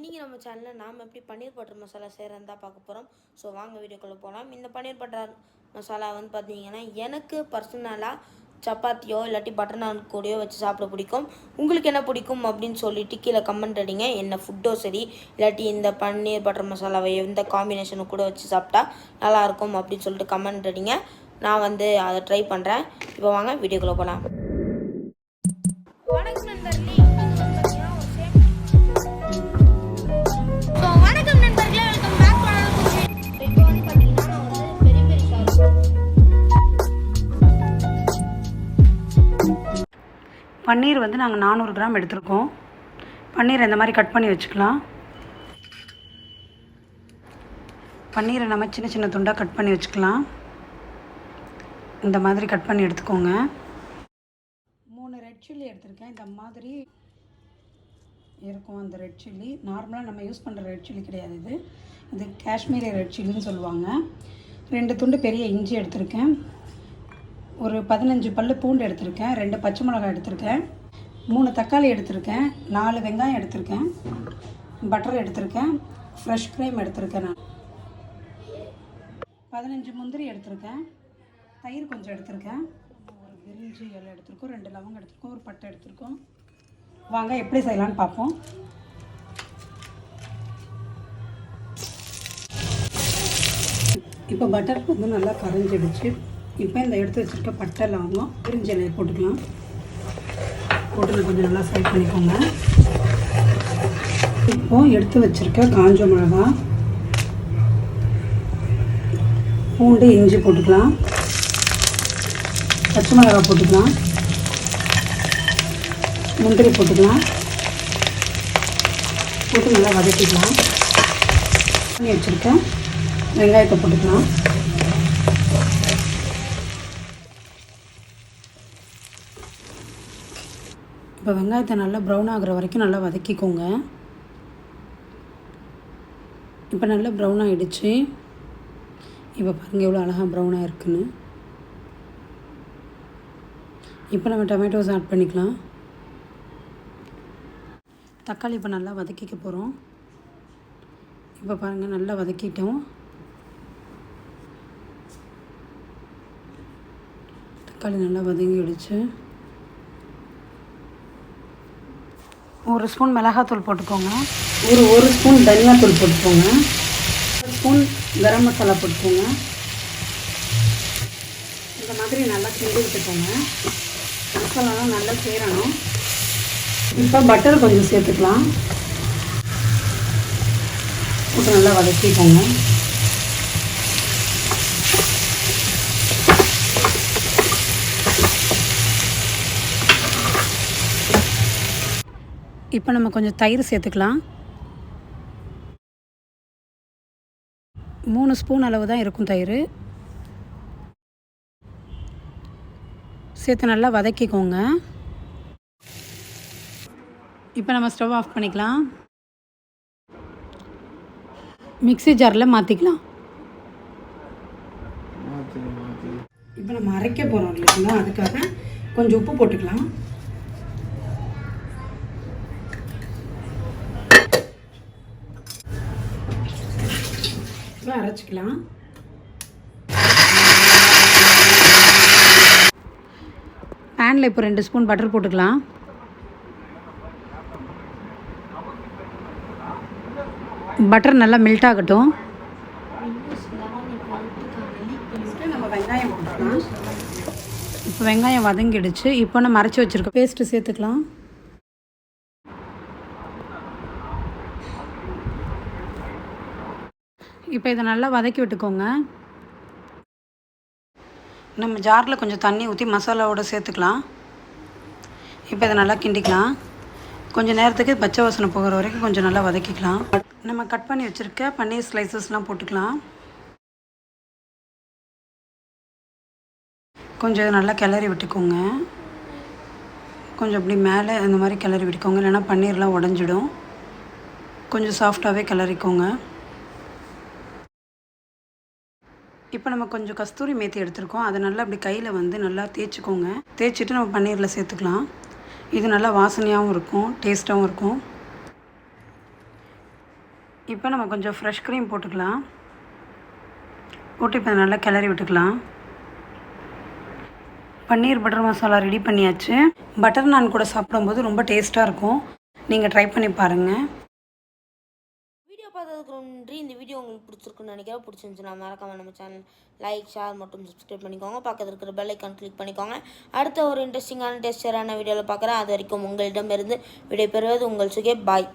இன்றைக்கி நம்ம சேனலில் நாம் எப்படி பன்னீர் பட்டர் மசாலா செய்கிறதா தான் பார்க்க போகிறோம். ஸோ வாங்க வீடியோக்குள்ளே போகலாம். இந்த பன்னீர் பட்டர் மசாலா வந்து பார்த்தீங்கன்னா எனக்கு பர்சனலாக சப்பாத்தியோ இல்லாட்டி பட்டர் நான் கூடயோ வச்சு சாப்பிட பிடிக்கும். உங்களுக்கு என்ன பிடிக்கும் அப்படின்னு சொல்லிட்டு கீழே கமெண்ட் அடிங்க. என்ன ஃபுட்டோ சரி இல்லாட்டி இந்த பன்னீர் பட்டர் மசாலாவை எந்த காம்பினேஷனு கூட வச்சு சாப்பிட்டா நல்லாயிருக்கும் அப்படின்னு சொல்லிட்டு கமெண்ட் அடிங்க. நான் வந்து அதை ட்ரை பண்ணுறேன். இப்போ வாங்க வீடியோக்குள்ளே போகலாம். வணக்கம் நண்பர்களே. பன்னீர் வந்து நாங்கள் 400 கிராம் எடுத்துருக்கோம். பன்னீரை இந்த மாதிரி கட் பண்ணி வச்சுக்கலாம். பன்னீரை நம்ம சின்ன சின்ன துண்டாக கட் பண்ணி வச்சுக்கலாம். இந்த மாதிரி கட் பண்ணி எடுத்துக்கோங்க. 3 ரெட் சில்லி எடுத்திருக்கேன். இந்த மாதிரி இருக்கும் அந்த ரெட் சில்லி. நார்மலாக நம்ம யூஸ் பண்ணுற ரெட் சில்லி கிடையாது, இது காஷ்மீரி ரெட் சில்லின்னு சொல்லுவாங்க. 2 துண்டு பெரிய இஞ்சி எடுத்திருக்கேன். ஒரு 15 பல்லு பூண்டு எடுத்திருக்கேன். 2 பச்சை மிளகாய் எடுத்திருக்கேன். 3 தக்காளி எடுத்திருக்கேன். 4 வெங்காயம் எடுத்திருக்கேன். பட்டர் எடுத்திருக்கேன். ஃப்ரெஷ் க்ரீம் எடுத்திருக்கேன். நான் 15 முந்திரி எடுத்திருக்கேன். தயிர் கொஞ்சம் எடுத்திருக்கேன். ஒரு பிரிஞ்சி இலை எடுத்திருக்கோம். 2 லவங்கம் எடுத்திருக்கோம். ஒரு பட்டை எடுத்திருக்கோம். வாங்க எப்படி செய்யலான்னு பார்ப்போம். இப்போ பட்டர் வந்து நல்லா கரைஞ்சிடுச்சு. இப்போ இந்த எடுத்து வச்சுருக்க பட்டை லவங்கம் பிரிஞ்சி இலையை போட்டுக்கலாம். போட்டு கொஞ்சம் நல்லா ஃப்ரை பண்ணிக்கோங்க. இப்போது எடுத்து வச்சுருக்க காஞ்ச மிளகா, பூண்டு, இஞ்சி போட்டுக்கலாம். பச்சை மிளகா போட்டுக்கலாம். முந்திரி போட்டுக்கலாம். போட்டு நல்லா வதக்கிக்கலாம். பண்ணி வச்சுருக்கேன் வெங்காயத்தை போட்டுக்கலாம். இப்போ வெங்காயத்தை நல்லா ப்ரௌன் ஆகிற வரைக்கும் நல்லா வதக்கிக்கோங்க. இப்போ நல்லா ப்ரௌன் ஆகிடுச்சு. இப்போ பாருங்கள் எவ்வளோ அழகாக ப்ரௌனாக இருக்குன்னு. இப்போ நம்ம டொமேட்டோஸ் ஆட் பண்ணிக்கலாம். தக்காளி இப்போ நல்லா வதக்கிக்க போகிறோம். இப்போ பாருங்கள் நல்லா வதக்கிட்டோம். தக்காளி நல்லா வதங்கிடுச்சு. 1 ஸ்பூன் மிளகாத்தூள் போட்டுக்கோங்க. ஒரு ஸ்பூன் தனியாத்தூள் போட்டுக்கோங்க. 1 ஸ்பூன் கரம் மசாலா போட்டுக்கோங்க. இந்த மாதிரி நல்லா கிண்டி விட்டுக்கோங்க. மசாலாலாம் நல்லா சேரணும். இப்போ பட்டர் கொஞ்சம் சேர்த்துக்கலாம். போட்டு நல்லா வதக்கிக்கோங்க. இப்போ நம்ம கொஞ்சம் தயிர் சேர்த்துக்கலாம். 3 ஸ்பூன் அளவு தான் இருக்கும் தயிர். சேர்த்து நல்லா வதக்கிக்கோங்க. இப்போ நம்ம ஸ்டவ் ஆஃப் பண்ணிக்கலாம். மிக்ஸி ஜாரில் மாற்றிக்கலாம். இப்போ நம்ம அரைக்க போகிறோம் இல்லைங்களா, அதுக்காக கொஞ்சம் உப்பு போட்டுக்கலாம். அரைச்சிக்கலாம். பேனில் இப்போ 2 ஸ்பூன் பட்டர் போட்டுக்கலாம். பட்டர் நல்லா மெல்ட் ஆகட்டும். நம்ம வெங்காயம் போட்டுக்கலாம். இப்போ வெங்காயம் வதங்கிடுச்சு. இப்போ நம்ம அரைச்சி வச்சுருக்க பேஸ்ட்டு சேர்த்துக்கலாம். இப்போ இதை நல்லா வதக்கி விட்டுக்கோங்க. நம்ம ஜாரில் கொஞ்சம் தண்ணி ஊற்றி மசாலாவோடு சேர்த்துக்கலாம். இப்போ இதை நல்லா கிண்டிக்கலாம். கொஞ்சம் நேரத்துக்கு பச்சை வாசனை போகிற வரைக்கும் கொஞ்சம் நல்லா வதக்கிக்கலாம். நம்ம கட் பண்ணி வச்சுருக்க பன்னீர் ஸ்லைசஸ்லாம் போட்டுக்கலாம். கொஞ்சம் இதை நல்லா கிளறி விட்டுக்கோங்க. கொஞ்சம் அப்படி மேலே இந்த மாதிரி கிளறி விட்டுக்கோங்க, இல்லைன்னா பன்னீர்லாம் உடஞ்சிடும். கொஞ்சம் சாஃப்டாகவே கிளறிக்கோங்க. இப்போ நம்ம கொஞ்சம் கஸ்தூரி மேத்தி எடுத்துருக்கோம். அதை நல்லா அப்படி கையில் வந்து நல்லா தேய்ச்சிக்கோங்க. தேய்ச்சிட்டு நம்ம பன்னீரில் சேர்த்துக்கலாம். இது நல்லா வாசனையாகவும் இருக்கும், டேஸ்ட்டாகவும் இருக்கும். இப்போ நம்ம கொஞ்சம் ஃப்ரெஷ் க்ரீம் போட்டுக்கலாம். போட்டு இப்போ நல்லா கிளறி விட்டுக்கலாம். பன்னீர் பட்டர் மசாலா ரெடி பண்ணியாச்சு. பட்டர் நான் கூட சாப்பிடும்போது ரொம்ப டேஸ்ட்டாக இருக்கும். நீங்கள் ட்ரை பண்ணி பாருங்கள். வீடியோ பார்த்ததுக்கு நன்றி. இந்த வீடியோ உங்களுக்கு பிடிச்சிருக்குன்னு நினைக்கிறேன். பிடிச்சிருந்துச்சுன்னா மறக்காம நம்ம சேனல் லைக், ஷேர் மற்றும் சப்ஸ்கிரைப் பண்ணிக்கோங்க. பக்கத்தில் இருக்கிற பெல் ஐக்கான் கிளிக் பண்ணிக்கோங்க. அடுத்த ஒரு இன்ட்ரெஸ்டிங்கான டேஸ்டரான வீடியோவில் பார்க்குறேன். அது வரைக்கும் உங்களிடமிருந்து விடைபெறுவது உங்கள் சுகே. பாய்.